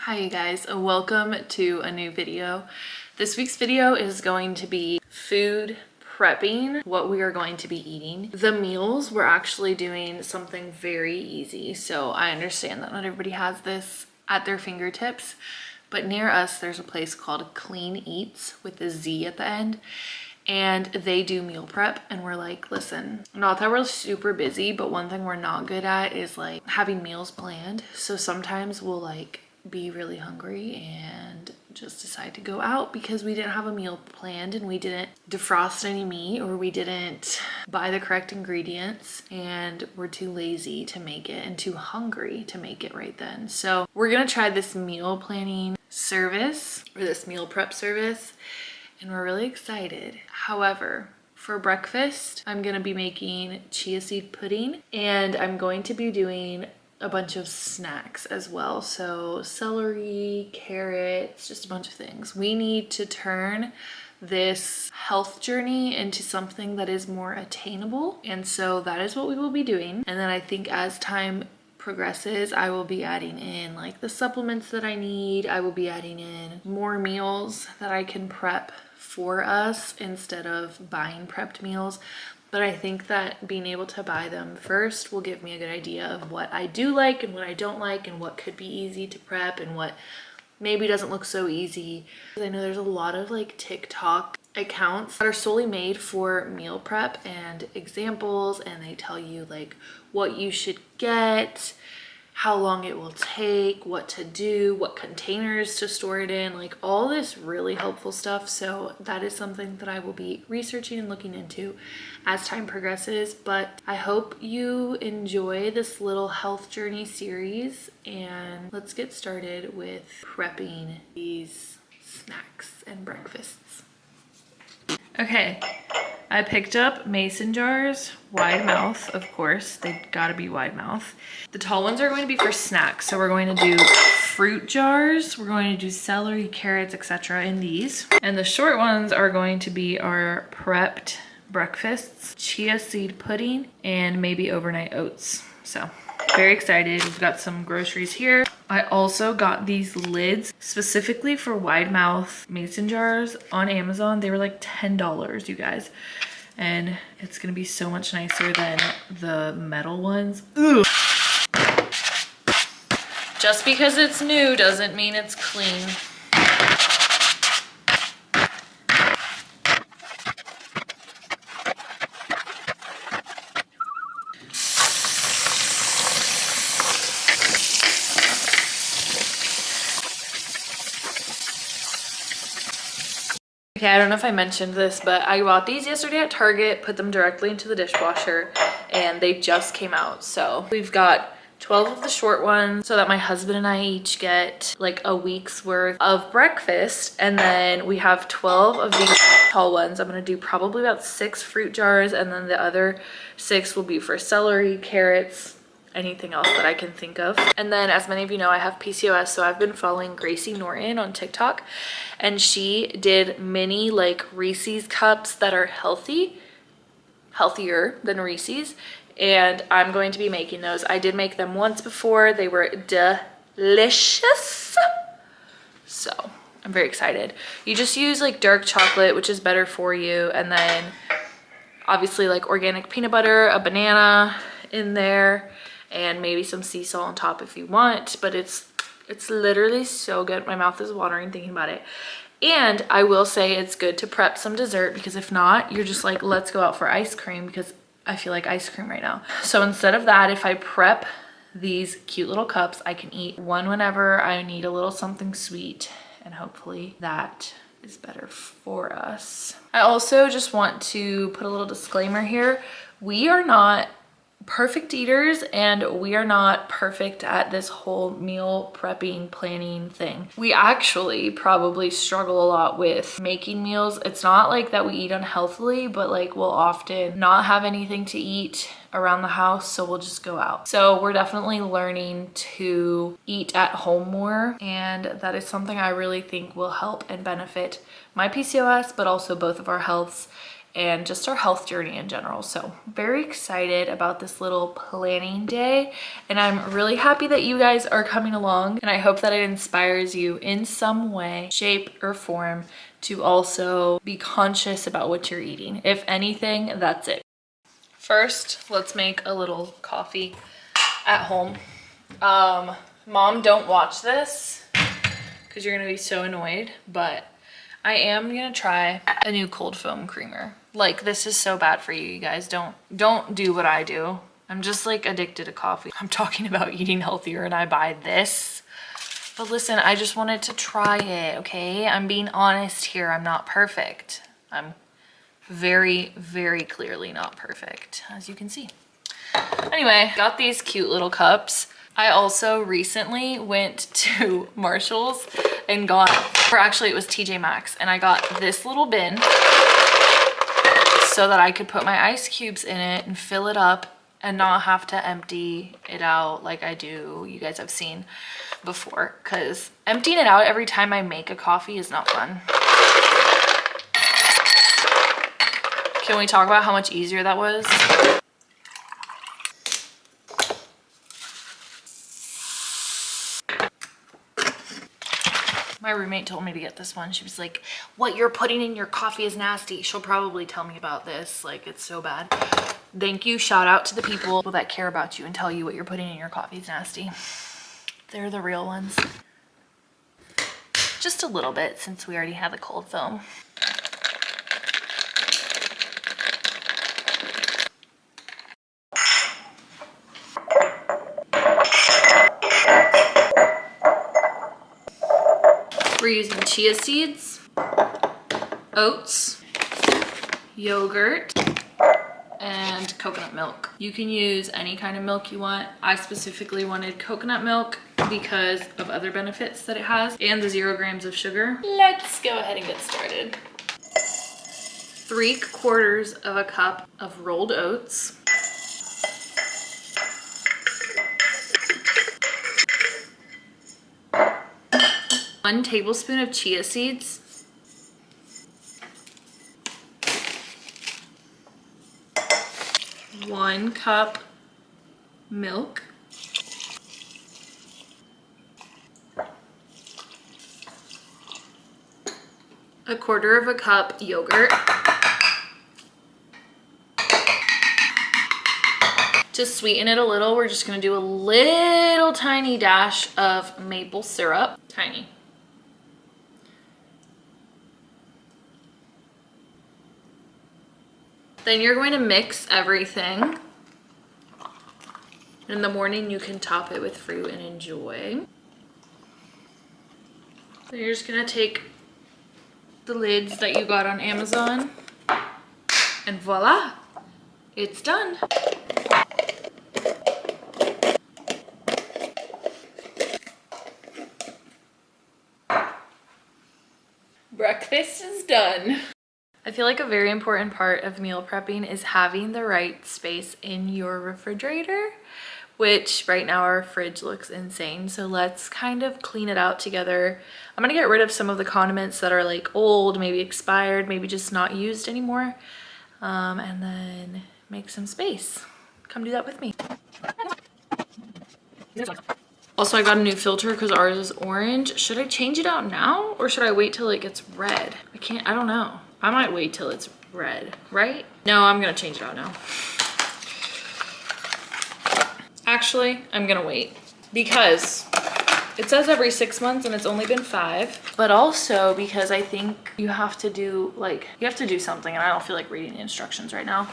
Hi you guys, welcome to a new video. This week's video is going to be food prepping, what we are going to be eating. The meals, we're actually doing something very easy. So I understand that not everybody has this at their fingertips, but near us there's a place called Clean Eats with a Z at the end. And they do meal prep, and we're like, listen, not that we're super busy, but one thing we're not good at is like having meals planned. So sometimes we'll like be really hungry and just decide to go out because we didn't have a meal planned and we didn't defrost any meat or we didn't buy the correct ingredients and we're too lazy to make it and too hungry to make it right then. So we're gonna try this meal planning service or this meal prep service, and we're really excited. However, for breakfast, I'm gonna be making chia seed pudding, and I'm going to be doing a bunch of snacks as well. So celery, carrots, just a bunch of things. We need to turn this health journey into something that is more attainable. And so that is what we will be doing. And then I think as time progresses, I will be adding in like the supplements that I need. I will be adding in more meals that I can prep for us instead of buying prepped meals. But I think that being able to buy them first will give me a good idea of what I do like and what I don't like and what could be easy to prep and what maybe doesn't look so easy. I know there's a lot of like TikTok accounts that are solely made for meal prep and examples, and they tell you like what you should get, how long it will take, what to do, what containers to store it in, like all this really helpful stuff. So that is something that I will be researching and looking into as time progresses. But I hope you enjoy this little health journey series, and let's get started with prepping these snacks and breakfasts. Okay, I picked up mason jars, wide mouth, of course, they gotta be wide mouth. The tall ones are going to be for snacks, so we're going to do fruit jars, we're going to do celery, carrots, etc. in these. And the short ones are going to be our prepped breakfasts, chia seed pudding, and maybe overnight oats. So very excited. We've got some groceries here. I also got these lids specifically for wide mouth mason jars on Amazon. They were like $10, you guys. And it's gonna be so much nicer than the metal ones. Ugh. Just because it's new doesn't mean it's clean. Okay, I don't know if I mentioned this, but I bought these yesterday at Target, put them directly into the dishwasher, and they just came out. So we've got 12 of the short ones so that my husband and I each get like a week's worth of breakfast. And then we have 12 of these tall ones. I'm gonna do probably about 6 fruit jars, and then the other 6 will be for celery, carrots, anything else that I can think of. And then, as many of you know, I have PCOS, so I've been following Gracie Norton on TikTok, and she did mini like Reese's cups that are healthier than Reese's, and I'm going to be making those. I did make them once before. They were delicious, so I'm very excited. You just use like dark chocolate, which is better for you, and then obviously like organic peanut butter, a banana in there, and maybe some sea salt on top if you want. But it's literally so good. My mouth is watering thinking about it. And I will say it's good to prep some dessert, because if not, you're just like, let's go out for ice cream, because I feel like ice cream right now. So instead of that, if I prep these cute little cups, I can eat one whenever I need a little something sweet, and hopefully that is better for us. I also just want to put a little disclaimer here. We are not perfect eaters, and we are not perfect at this whole meal prepping planning thing. We actually probably struggle a lot with making meals. It's not like that we eat unhealthily, but like we'll often not have anything to eat around the house, so we'll just go out. So we're definitely learning to eat at home more, and that is something I really think will help and benefit my PCOS, but also both of our healths. and just our health journey in general. So very excited about this little planning day, and I'm really happy that you guys are coming along, and I hope that it inspires you in some way, shape, or form to also be conscious about what you're eating. If anything, that's it. First, let's make a little coffee at home. Mom, don't watch this because you're gonna be so annoyed, but I am gonna try a new cold foam creamer. Like, this is so bad for you, you guys. Don't do what I do. I'm just like addicted to coffee. I'm talking about eating healthier and I buy this. But listen, I just wanted to try it, okay? I'm being honest here. I'm not perfect. I'm very, very clearly not perfect, as you can see. Anyway, got these cute little cups. I also recently went to Marshall's and got, or actually it was TJ Maxx, and I got this little bin so that I could put my ice cubes in it and fill it up and not have to empty it out like I do. You guys have seen before, because emptying it out every time I make a coffee is not fun. Can we talk about how much easier that was? My roommate told me to get this one. She was like, what you're putting in your coffee is nasty. She'll probably tell me about this. Like, it's so bad. Thank you. Shout out to the people that care about you and tell you what you're putting in your coffee is nasty. They're the real ones. Just a little bit, since we already have the cold foam. We're using chia seeds, oats, yogurt, and coconut milk. You can use any kind of milk you want. I specifically wanted coconut milk because of other benefits that it has and the 0 grams of sugar. Let's go ahead and get started. 3/4 of a cup of rolled oats. 1 tablespoon of chia seeds. 1 cup milk. 1/4 cup yogurt. To sweeten it a little, we're just gonna do a little tiny dash of maple syrup. Tiny. Then you're going to mix everything. In the morning, you can top it with fruit and enjoy. So you're just gonna take the lids that you got on Amazon, and voila, it's done. Breakfast is done. I feel like a very important part of meal prepping is having the right space in your refrigerator, which right now our fridge looks insane. So let's kind of clean it out together. I'm gonna get rid of some of the condiments that are like old, maybe expired, maybe just not used anymore, and then make some space. Come do that with me. Also, I got a new filter because ours is orange. Should I change it out now or should I wait till it gets red? I don't know. I might wait till it's red, right? No, I'm gonna change it out now. Actually, I'm gonna wait because it says every 6 months and it's only been 5, but also because I think you have to do something and I don't feel like reading the instructions right now.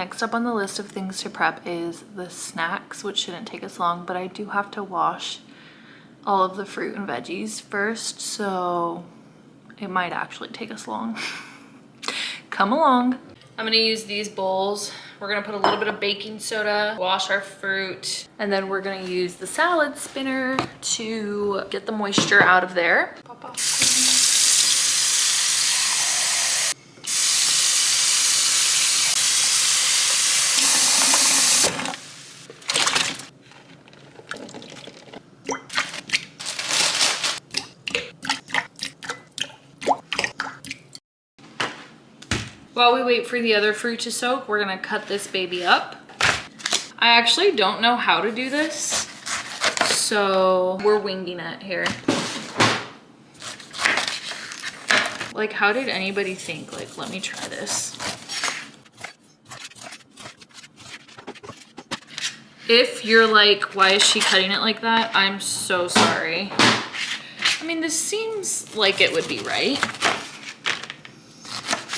Next up on the list of things to prep is the snacks, which shouldn't take us long, but I do have to wash all of the fruit and veggies first, so it might actually take us long. Come along. I'm gonna use these bowls. We're gonna put a little bit of baking soda, wash our fruit, and then we're gonna use the salad spinner to get the moisture out of there. Pop off. While we wait for the other fruit to soak, we're gonna cut this baby up. I actually don't know how to do this, so we're winging it here. Like, how did anybody think, like, let me try this? If you're like, why is she cutting it like that? I'm so sorry. I mean, this seems like it would be right.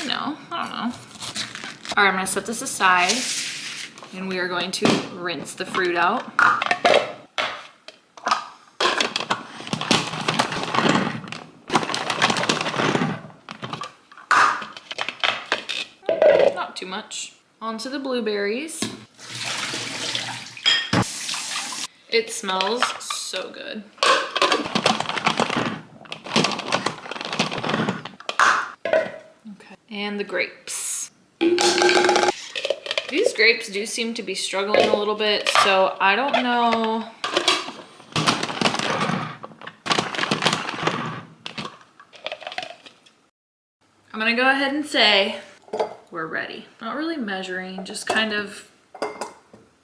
No, I don't know. All right, I'm gonna set this aside and we are going to rinse the fruit out. Not too much. Onto the blueberries. It smells so good. And the grapes. These grapes do seem to be struggling a little bit, so I don't know. I'm gonna go ahead and say we're ready. Not really measuring, just kind of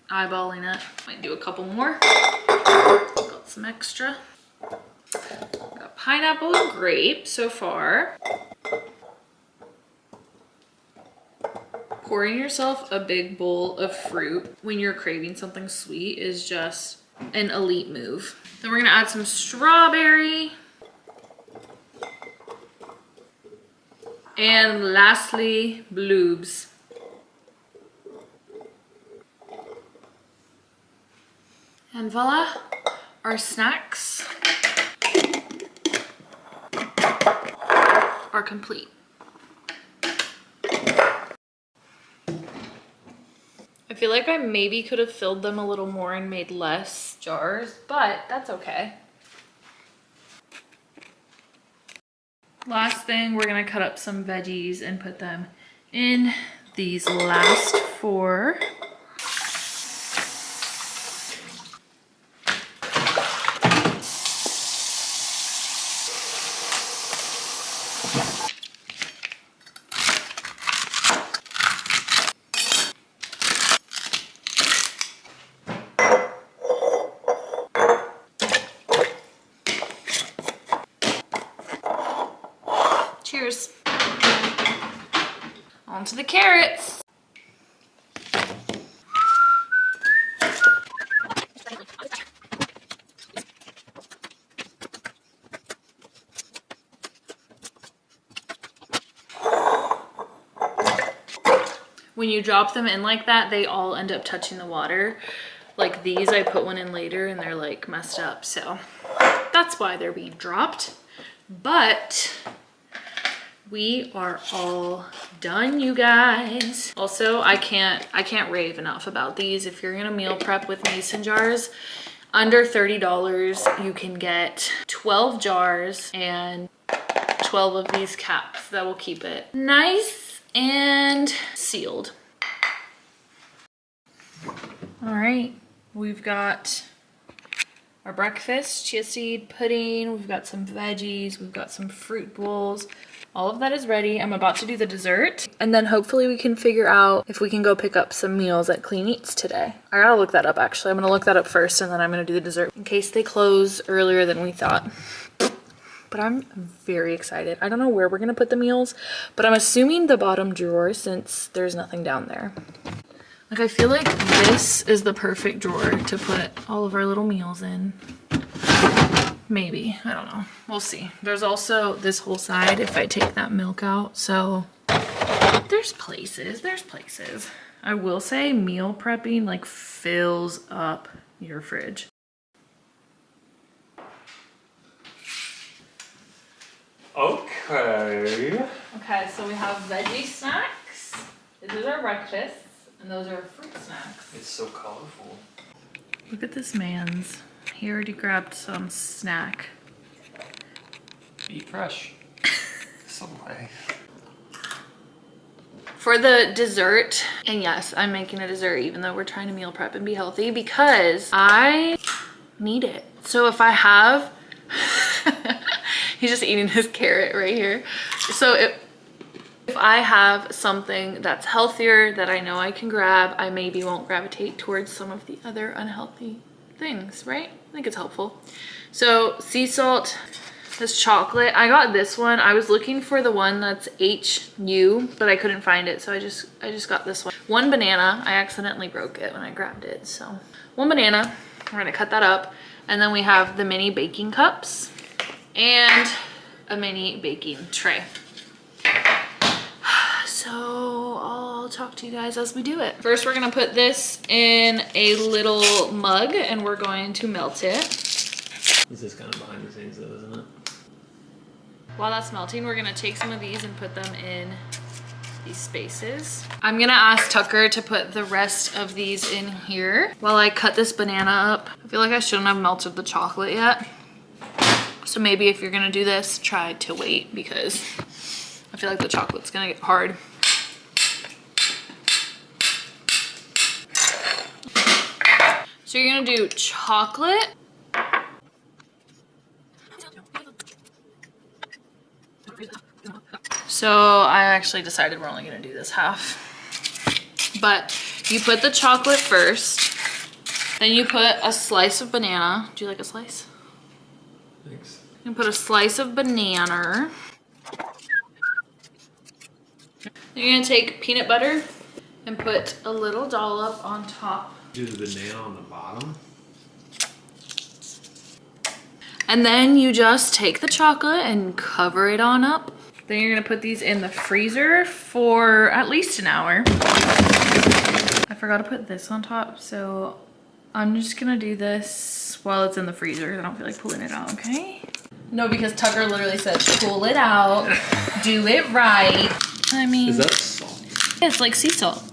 eyeballing it. Might do a couple more. Got some extra. Got pineapple and grape so far. Pouring yourself a big bowl of fruit when you're craving something sweet is just an elite move. Then we're gonna add some strawberry. And lastly, bloobs. And voila, our snacks are complete. I feel like I maybe could have filled them a little more and made less jars, but that's okay. Last thing, we're gonna cut up some veggies and put them in these last 4. Cheers. On to the carrots. When you drop them in like that, they all end up touching the water. Like these, I put one in later and they're like messed up. So that's why they're being dropped. But we are all done, you guys. Also, I can't rave enough about these. If you're gonna meal prep with mason jars, under $30, you can get 12 jars and 12 of these caps that will keep it nice and sealed. All right, we've got our breakfast, chia seed pudding, we've got some veggies, we've got some fruit bowls. All of that is ready. I'm about to do the dessert, and then hopefully we can figure out if we can go pick up some meals at Clean Eats today. I gotta look that up actually. I'm gonna look that up first and then I'm gonna do the dessert in case they close earlier than we thought. But I'm very excited. I don't know where we're gonna put the meals, but I'm assuming the bottom drawer since there's nothing down there. Like I feel like this is the perfect drawer to put all of our little meals in. Maybe, I don't know. We'll see. There's also this whole side if I take that milk out. So there's places, I will say meal prepping like fills up your fridge. Okay. Okay, so we have veggie snacks. Those are breakfasts, and those are fruit snacks. It's so colorful. Look at this man's. He already grabbed some snack. Eat fresh. Some way. For the dessert, and yes, I'm making a dessert even though we're trying to meal prep and be healthy because I need it. So if I have, he's just eating his carrot right here. So if I have something that's healthier that I know I can grab, I maybe won't gravitate towards some of the other unhealthy things, right? I think it's helpful. So sea salt, this chocolate, I got this one. I was looking for the one that's HU, but I couldn't find it, so I just got this one. One banana, I accidentally broke it when I grabbed it, so one banana, we're gonna cut that up. And then we have the mini baking cups and a mini baking tray. So I'll talk to you guys as we do it. First, we're gonna put this in a little mug and we're going to melt it. This is kind of behind the scenes though, isn't it? While that's melting, we're gonna take some of these and put them in these spaces. I'm gonna ask Tucker to put the rest of these in here while I cut this banana up. I feel like I shouldn't have melted the chocolate yet. So maybe if you're gonna do this, try to wait because I feel like the chocolate's gonna get hard. So you're gonna do chocolate. So I actually decided we're only gonna do this half. But you put the chocolate first, then you put a slice of banana. Do you like a slice? Thanks. You put a slice of banana. You're gonna take peanut butter and put a little dollop on top. Do the banana on the bottom. And then you just take the chocolate and cover it on up. Then you're gonna put these in the freezer for at least an hour. I forgot to put this on top, so I'm just gonna do this while it's in the freezer. I don't feel like pulling it out, okay? No, because Tucker literally said, pull it out, do it right. I mean, is that salt? It's like sea salt.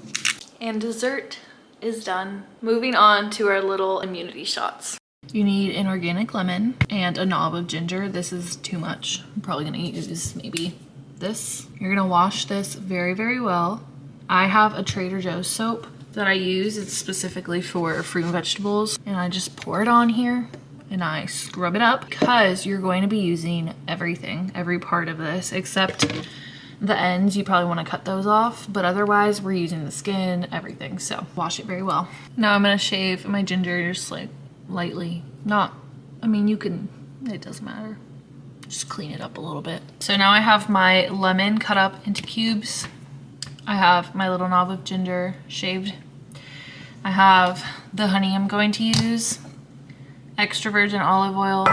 And dessert is done. Moving on to our little immunity shots. You need an organic lemon and a knob of ginger. This is too much. I'm probably gonna use maybe this. You're gonna wash this very, very well. I have a Trader Joe's soap that I use. It's specifically for fruit and vegetables. And I just pour it on here and I scrub it up because you're going to be using everything, every part of this, except the ends. You probably want to cut those off, but otherwise we're using the skin, everything. So wash it very well. Now I'm gonna shave my ginger just like lightly. Not, I mean, you can, it doesn't matter. Just clean it up a little bit. So now I have my lemon cut up into cubes. I have my little knob of ginger shaved. I have the honey I'm going to use, extra virgin olive oil,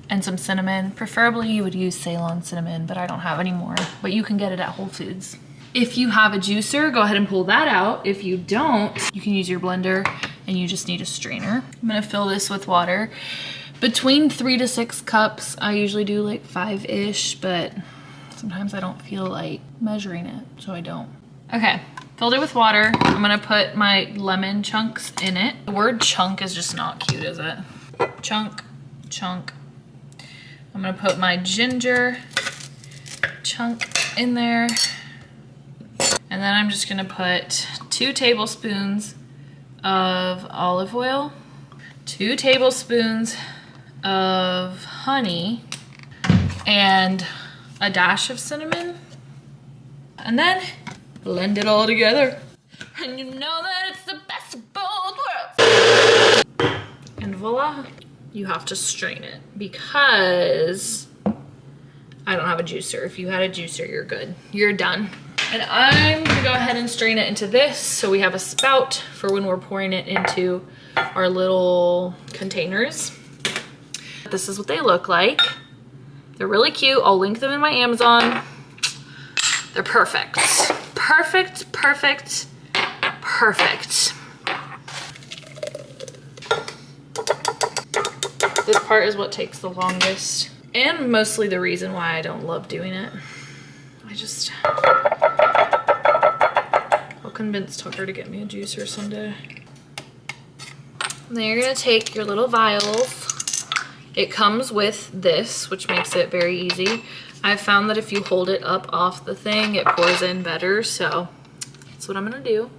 and some cinnamon. Preferably you would use Ceylon cinnamon, but I don't have any more. But you can get it at Whole Foods. If you have a juicer, go ahead and pull that out. If you don't, you can use your blender and you just need a strainer. I'm gonna fill this with water. Between 3 to 6 cups. I usually do like 5-ish, but sometimes I don't feel like measuring it, so I don't. Okay, filled it with water. I'm gonna put my lemon chunks in it. The word chunk is just not cute, is it? Chunk, chunk. I'm gonna put my ginger chunk in there. And then I'm just gonna put 2 tablespoons of olive oil, 2 tablespoons of honey, and a dash of cinnamon. And then blend it all together. And you know that it's the best of both worlds. And voila, you have to strain it because I don't have a juicer. If you had a juicer, you're good. You're done. And I'm gonna go ahead and strain it into this so we have a spout for when we're pouring it into our little containers. This is what they look like. They're really cute. I'll link them in my Amazon. They're perfect. Perfect, perfect. Perfect. This part is what takes the longest, and mostly the reason why I don't love doing it. I'll convince Tucker to get me a juicer someday. And then you're gonna take your little vials. It comes with this, which makes it very easy. I've found that if you hold it up off the thing, it pours in better, so that's what I'm gonna do.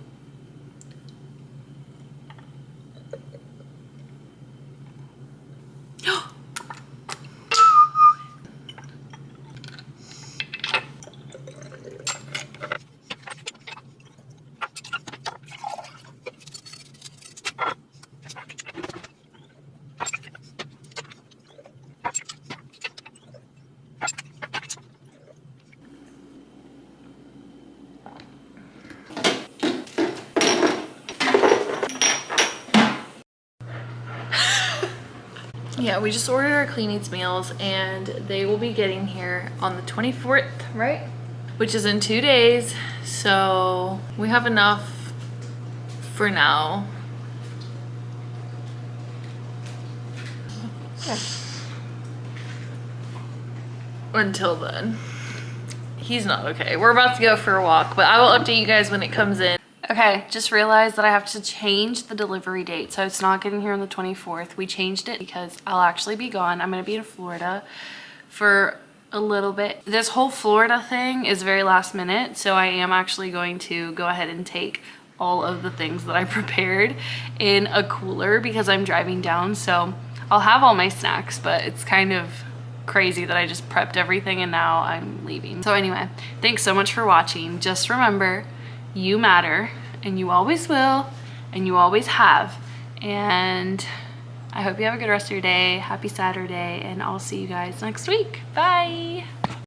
Yeah, we just ordered our Clean Eats meals and they will be getting here on the 24th, right? Which is in 2 days. So we have enough for now. Until then. He's not okay. We're about to go for a walk, but I will update you guys when it comes in. Okay, just realized that I have to change the delivery date. So it's not getting here on the 24th. We changed it because I'll actually be gone. I'm gonna be in Florida for a little bit. This whole Florida thing is very last minute. So I am actually going to go ahead and take all of the things that I prepared in a cooler because I'm driving down. So I'll have all my snacks, but it's kind of crazy that I just prepped everything and now I'm leaving. So anyway, thanks so much for watching. Just remember, you matter, and you always will, and you always have. And I hope you have a good rest of your day. Happy Saturday, and I'll see you guys next week. Bye.